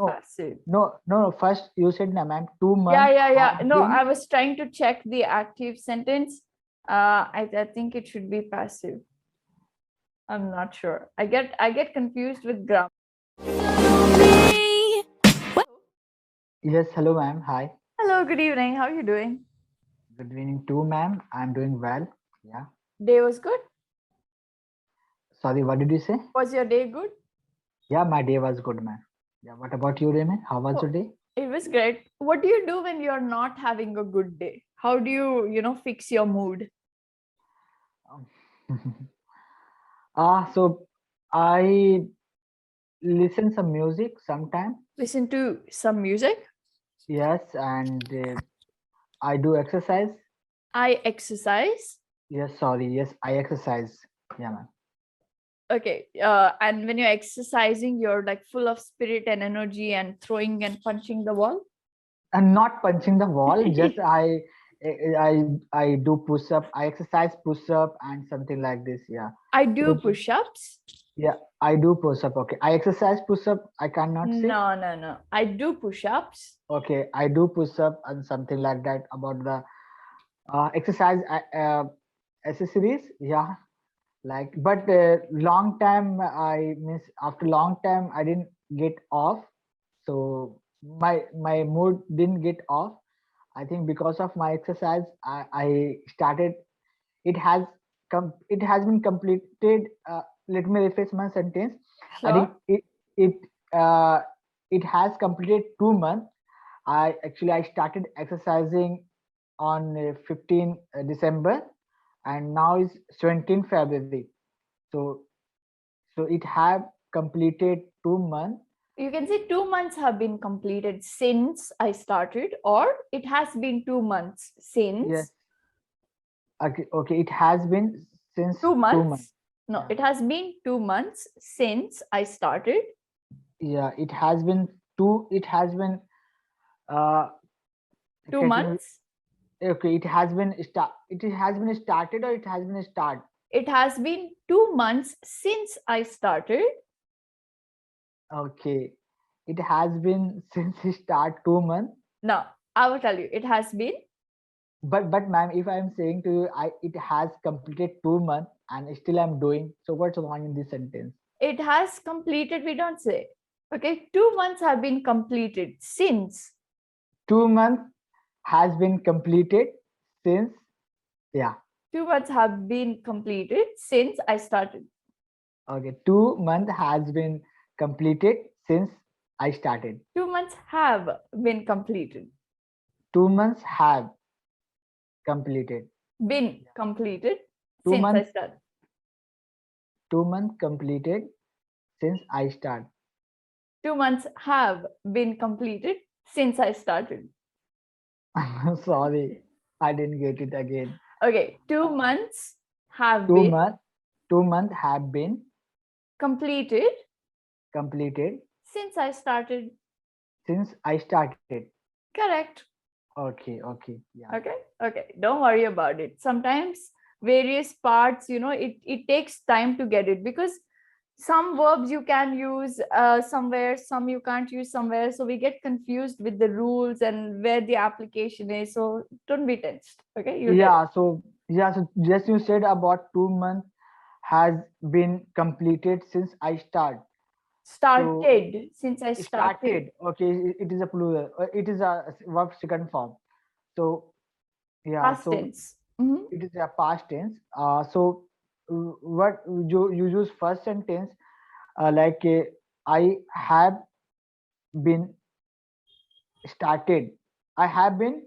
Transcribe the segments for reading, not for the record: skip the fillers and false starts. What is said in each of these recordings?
No, passive. no. First you said, no, ma'am, 2 months. Yeah. No, been... I was trying to check the active sentence. I think it should be passive. I'm not sure. I get confused with grammar. Yes, hello, ma'am. Hi. Hello, good evening. How are you doing? Good evening too, ma'am. I'm doing well. Yeah. Day was good? Sorry, what did you say? Was your day good? Yeah, my day was good, ma'am. Yeah, what about you, Raymond? How was your day? It was great. What do you do when you're not having a good day? How do you fix your mood? So I listen some music sometime. Listen to some music? Yes, and I do exercise. I exercise? Yes, sorry. Yes, I exercise. Yeah, ma'am. Okay. And when you're exercising, you're like full of spirit and energy and throwing and punching the wall? And not punching the wall, just I do push up. I exercise push up and something like this. Yeah. I do push-ups. Yeah, I do push up. Okay, I exercise push up. I cannot say. No. I do push-ups. Okay, I do push up and something like that about the exercise accessories. Yeah, like, but long time I miss, after long time I didn't get off, so my mood didn't get off. I think because of my exercise, I started. It has it has been completed. Let me rephrase my sentence. Sure. I think it uh, it has completed 2 months. I started exercising on 15 December, and now is 17 February. So it have completed 2 months. You can say 2 months have been completed since I started, or it has been 2 months since. Yes. Okay. It has been since 2 months. 2 months. No, Yeah. it has been 2 months since I started. Yeah, it has been two. It has been 2 months. Okay, it has been It has been started, or it has been start. It has been 2 months since I started. Okay, it has been since start 2 months. No, I will tell you. It has been. But ma'am, if I'm saying to you, it has completed 2 months and still I'm doing. So what's wrong in this sentence? It has completed. We don't say. Okay, 2 months have been completed since. 2 months has been completed since. Yeah. 2 months have been completed since I started. Okay, 2 months has been completed since I started. 2 months have been completed. 2 months have completed. Been completed 2 since I months. started. 2 months completed since I start. 2 months have been completed since I started. Sorry, I didn't get it again. Okay, 2 months have 2 been months. 2 months have been completed since I started. I started. Correct. Okay. Yeah. Okay. Don't worry about it. Sometimes various parts, it takes time to get it, because some verbs you can use somewhere, some you can't use somewhere. So we get confused with the rules and where the application is. So don't be tensed. Okay. So just you said about 2 months has been completed since I start. Started since I started. Started. Okay, it is a plural. It is a verb second form. So yeah. Past So tense. Mhm. it is a past tense. So what you use first sentence, like I have been started. I have been.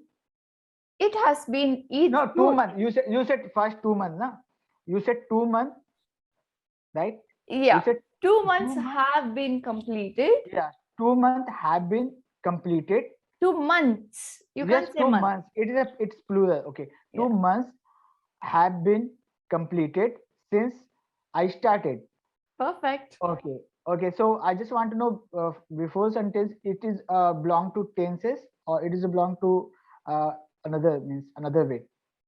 It has been No, 2 months. You said first 2 months, no? You said 2 months, right? Yeah. You said 2 months 2 months. have been completed. Yeah, 2 months have been completed. 2 months. You Yes, can't say 2 months. month. It's plural. Okay, Yeah. 2 months have been completed since I started. Perfect. Okay. So I just want to know, before sentence, it is belong to tenses, or it is belong to uh, another way,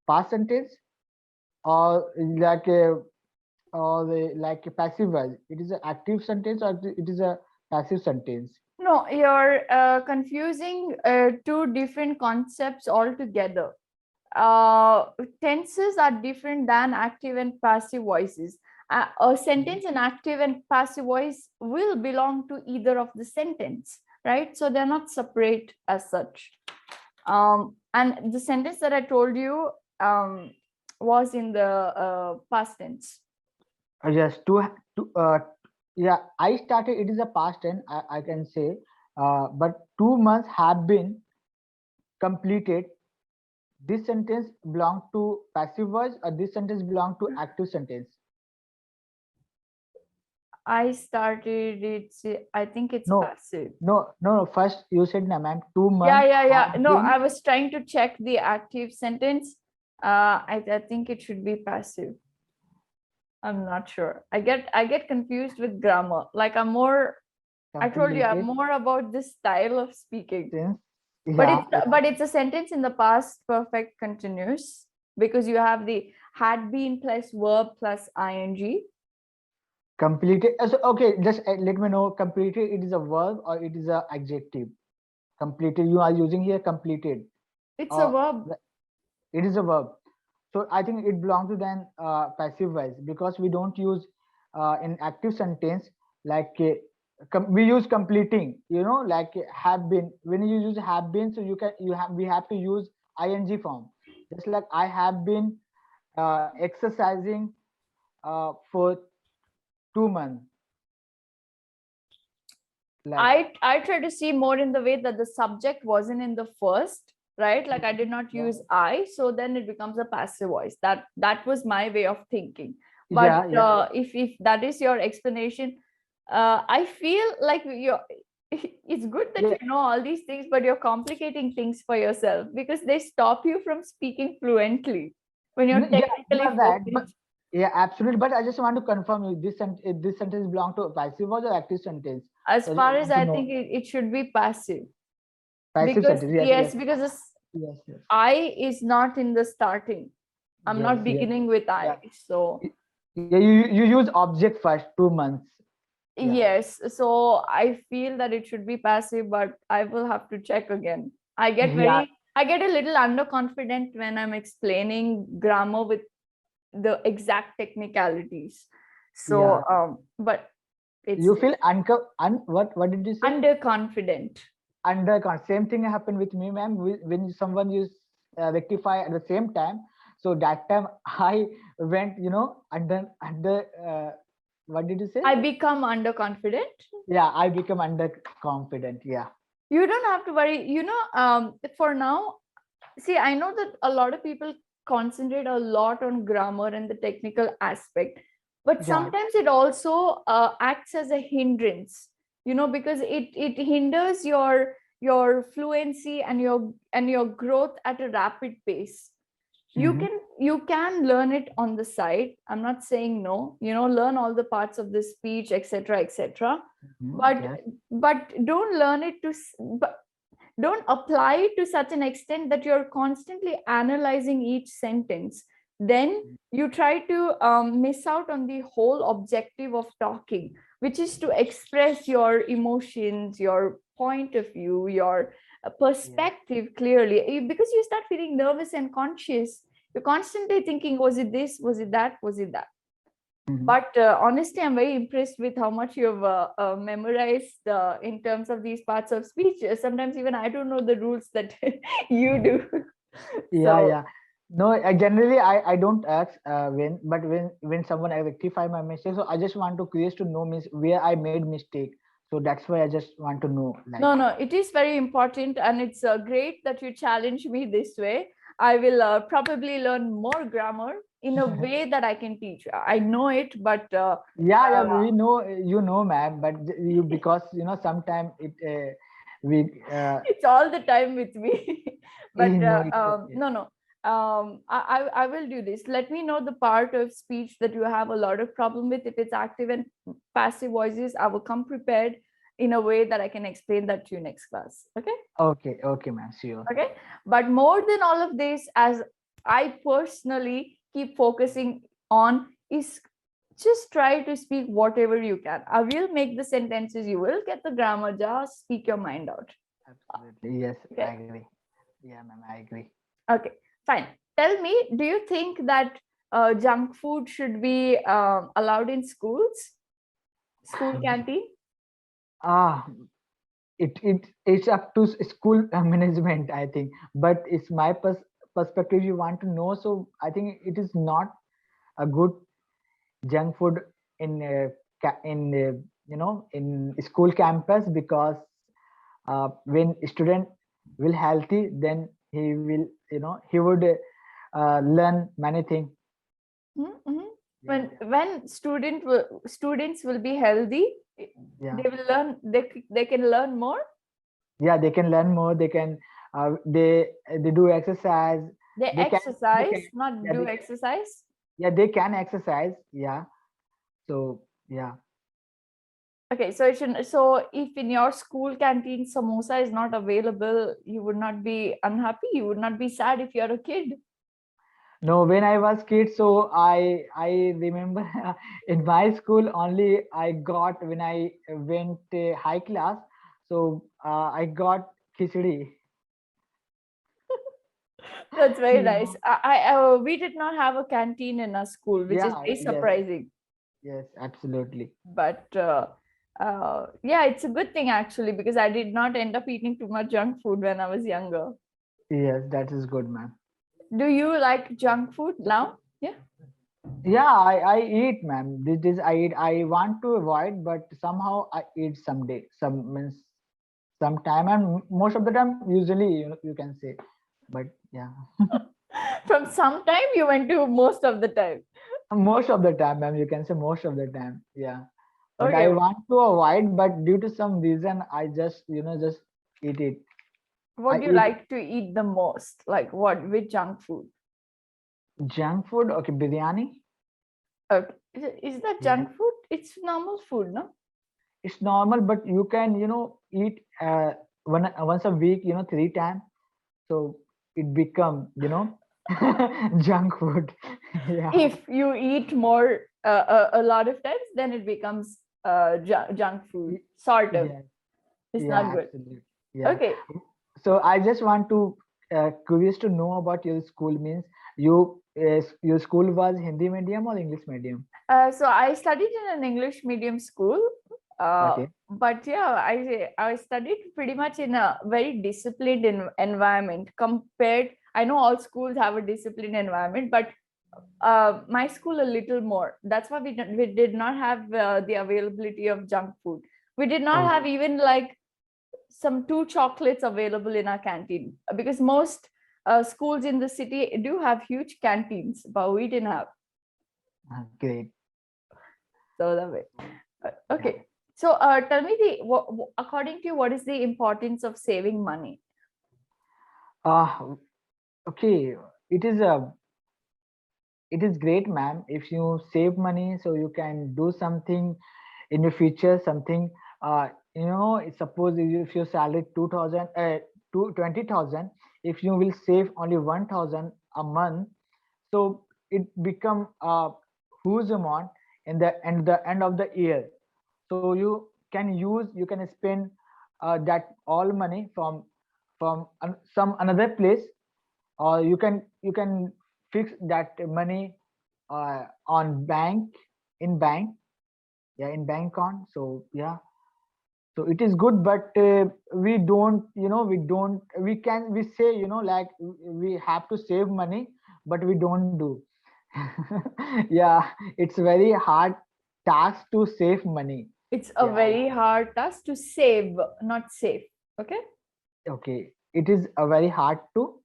past sentence, or like a, like a passive voice. It is an active sentence, or it is a passive sentence. No, you're confusing two different concepts altogether. Tenses are different than active and passive voices. A sentence in active and passive voice will belong to either of the sentence, right? So they're not separate as such. And the sentence that I told you was in the past tense. Yes, yeah, I started, it is a past tense, I can say, but 2 months have been completed. This sentence belong to passive voice or this sentence belong to active sentence? I started it. I think it's No, passive. no. First you said, no, ma'am, 2 Yeah, months yeah, yeah. have No, been. I was trying to check the active sentence. I think it should be passive. I'm not sure. I get confused with grammar. Like I told you, I'm Completed more about this style of speaking. since. But Yeah, yeah. it's a sentence in the past perfect continuous because you have the had been plus verb plus ing. Completed. So, okay, just let me know. Completed, it is a verb or it is a adjective? Completed, you are using here completed. It's a verb. It is a verb. So I think it belongs to then passive voice, because we don't use in active sentence like we use completing. Like have been. When you use have been, so we have to use ing form. Just like I have been exercising for 2 months. Like, I try to see more in the way that the subject wasn't in the first, right? Like I did not yeah, use I, so then it becomes a passive voice. That was my way of thinking. But yeah. if that is your explanation, I feel like you're it's good that Yeah, you know all these things, but you're complicating things for yourself because they stop you from speaking fluently when you're yeah, you technically are that, but focused. yeah, absolutely. But I just want to confirm you, this sentence belong to passive voice or active sentence? As So I just far as want to I know. think it should be passive Passive because sentence, yes, yes, yes, because this yes. I is not in the starting. I'm Yes, not yes, beginning with yeah. I. So Yeah, you use object first, 2 months. Yeah, yes, so I feel that it should be passive, but I will have to check again. yeah, I get a little underconfident when I'm explaining grammar with the exact technicalities. So yeah. but it's You feel what did you say? underconfident. Same thing happened with me, ma'am. When someone use rectify at the same time, so that time I went, under. What did you say? I become underconfident. Yeah, I become underconfident. Yeah, You don't have to worry. For now, see, I know that a lot of people concentrate a lot on grammar and the technical aspect, but yeah, sometimes it also acts as a hindrance, because it hinders your fluency and your growth at a rapid pace. you hmm, can you can learn it on the side. I'm not saying no, learn all the parts of the speech, etc., etc., but yes, don't learn it but don't apply it to such an extent that you're constantly analyzing each sentence. Then you try to miss out on the whole objective of talking, which is to express your emotions, your point of view, your yes, perspective clearly. Because you start feeling nervous and conscious, you're constantly thinking, was it this, was it that, was it that? hmm, But honestly, I'm very impressed with how much you've memorized in terms of these parts of speech. Sometimes even I don't know the rules that you do. yeah, So yeah. No, generally I don't ask when someone I rectify my mistake. So I just want to curious to know means where I made mistake. So that's why I just want to know, like. no, no, it is very important, and it's great that you challenge me this way. I will probably learn more grammar in a way that I can teach. I know it, but Yeah, we know, ma'am, but you, because sometime we it's all the time with me. But no, it's okay. no, no. I will do this. Let me know the part of speech that you have a lot of problem with. If it's active and passive voices, I will come prepared in a way that I can explain that to you next class. Okay. Okay, okay, ma'am, sure. Okay. But more than all of this, as I personally keep focusing on, is just try to speak whatever you can. I will make the sentences, you will get the grammar, just speak your mind out. Absolutely. Yes, I Okay. agree. Yeah, ma'am, I agree. Okay, fine. Tell me, do you think that junk food should be allowed in schools? School canteen? Ah, it's up to school management, I think. But it's my perspective. You want to know, so I think it is not a good junk food in in school campus, because when student will healthy, then he will he would learn many things. Mm-hmm. Yeah, When students will be healthy, yeah, they will learn. They can learn more. yeah. They can learn more. They can they do exercise. They They can they can exercise, not yeah do they, exercise. yeah they can exercise. Yeah. So yeah. Okay, so if in your school canteen samosa is not available, you would not be unhappy. You would not be sad if you're a kid. No, when I was kid, so I remember in my school only I got when I went high class, so I got khichdi. That's very You nice. know? We did not have a canteen in our school, which is Yeah, very yes, surprising. yes, absolutely. But yeah, it's a good thing actually, because I did not end up eating too much junk food when I was younger. Yes, that is good, man. Do you like junk food now? Yeah. Yeah, I eat, man. This is I eat. I want to avoid, but somehow I eat someday. Some means sometime, and most of the time, usually you can say, but yeah. From some time you went to most of the time. Most of the time, ma'am, you can say most of the time. Yeah. But I Okay. want to avoid, but due to some reason, I just, just eat it. What I do you eat like to eat the most? Like what? With junk food? junk food. Okay, biryani. Okay. Is that Yeah. junk food? It's normal food, no? It's normal, but you can, eat once a week, 3 times. So it become, junk food. Yeah. If you eat more a lot of times, then it becomes junk food. Y- Sort of. Yeah. It's Yeah, not good. absolutely. Yeah. Okay. So I just want to curious to know about your school. Means your school was Hindi medium or English medium? So I studied in an English medium school. Okay. But yeah, I studied pretty much in a very disciplined environment compared. I know all schools have a disciplined environment, but my school a little more. That's why we did not have the availability of junk food. We did not Oh, have even like some 2 chocolates available in our canteen, because most schools in the city do have huge canteens, but we didn't have. great. So that way. Yeah. Okay. So tell me according to you, what is the importance of saving money? Uh, okay. It is a it is great, ma'am. If you save money, so you can do something in your future. Something, suppose if your salary 2,000, 20,000, if you will save only 1,000 a month, so it become a huge amount in the end of the year. So you can spend that all money from some another place, or you can fix that money on bank in bank, yeah, in bank on. So yeah, so it is good, but we don't you know we say, like we have to save money, but we don't do. Yeah, it's very hard task to save money. It's a Yeah, very hard task to save, not save. Okay. okay, it is a very hard to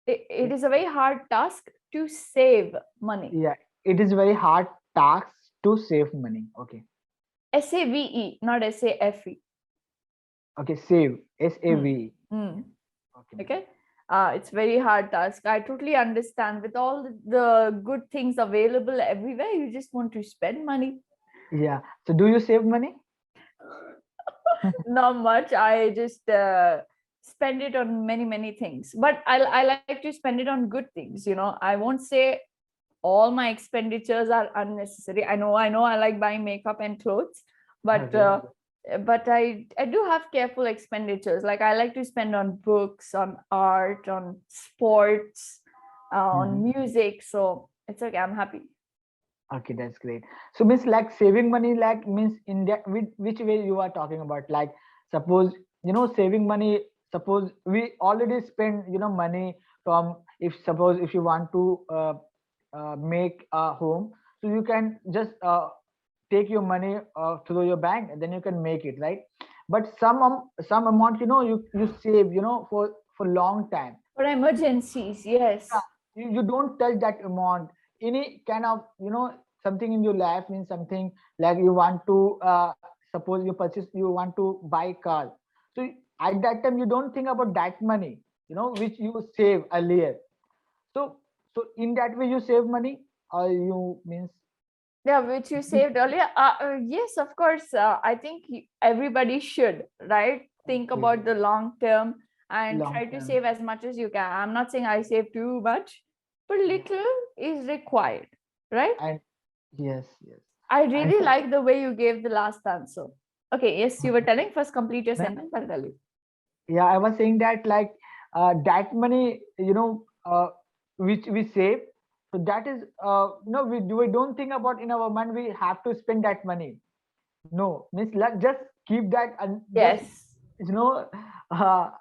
It is a very hard task to save money. yeah, it is very hard task to save money. Okay. SAVE, not SAFE. Okay, save. Hmm. SAVE. Hmm. Okay. Okay. It's very hard task. I totally understand. With all the good things available everywhere, you just want to spend money. Yeah. So do you save money? Not much. I just spend it on many things. But I like to spend it on good things. I won't say all my expenditures are unnecessary. I know I like buying makeup and clothes, but I do have careful expenditures. Like I like to spend on books, on art, on sports, on music. So it's okay. I'm happy. Okay, that's great. So means like saving money, like means in that which way you are talking about? Like suppose saving money. Suppose we already spend money from, if suppose if you want to make a home, so you can just take your money through your bank and then you can make it, right? But some amount you save for long time. For emergencies, yes. You don't touch that amount. Any kind of something in your life, means something like you want to suppose you want to buy a car, so at that time you don't think about that money which you save earlier. So in that way you save money, or you means Yeah, which you saved earlier. Yes, of course. I think everybody should, right? Think about the long term and long try to term. save as much as you can. I'm not saying I save too much, but little is required, right? And yes, I and really like the way you gave the last answer. Okay, yes, you were telling. First, complete your Ma'am, sentence. I'll tell you. yeah, I was saying that like that money which we save, so that is we don't think about in our mind we have to spend that money. No, means like just keep that and just Yes.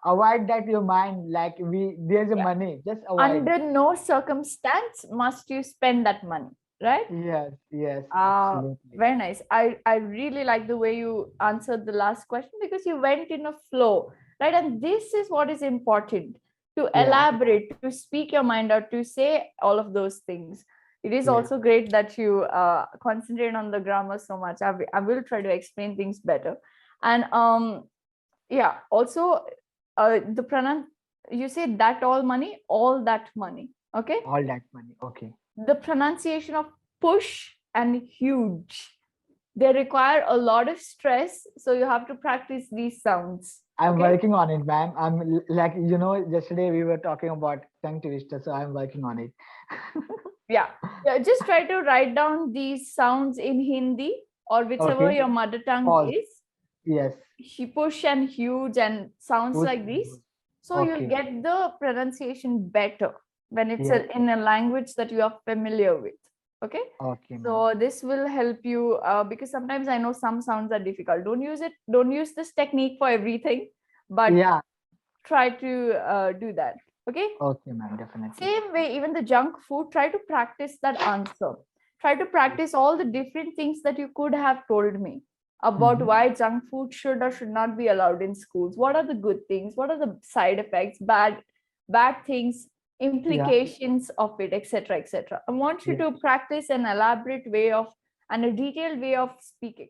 avoid that your mind, like there's a Yeah. money, just avoid. Under no circumstance must you spend that money, right? Yes, absolutely. Very nice. I really like the way you answered the last question, because you went in a flow, right? And this is what is important, to Yeah, elaborate, to speak your mind out, to say all of those things. It is yeah, also great that you concentrate on the grammar so much. I will try to explain things better. And yeah, also the pronoun, you say that all that money. Okay. all that money. Okay, The pronunciation of push and huge, they require a lot of stress, so you have to practice these sounds. I'm Okay. working on it, ma'am. Like yesterday we were talking about tongue twister, so I'm working on it. Yeah, just try to write down these sounds in Hindi or whichever Okay, your mother tongue pause. is. Yes, Push and huge and sounds push like and this, use. so you'll Okay, get the pronunciation better when it's yes. in a language that you are familiar with. Okay. Okay, ma'am. So this will help you because sometimes I know some sounds are difficult. Don't use this technique for everything, but Yeah. try to do that. Okay. Okay, ma'am. Definitely. Same way, even the junk food, try to practice that answer. Try to practice all the different things that you could have told me about why junk food should or should not be allowed in schools. What are the good things? What are the side effects, bad things, implications of it, etc., etc. I want you Yeah. to practice an elaborate way of and a detailed way of speaking.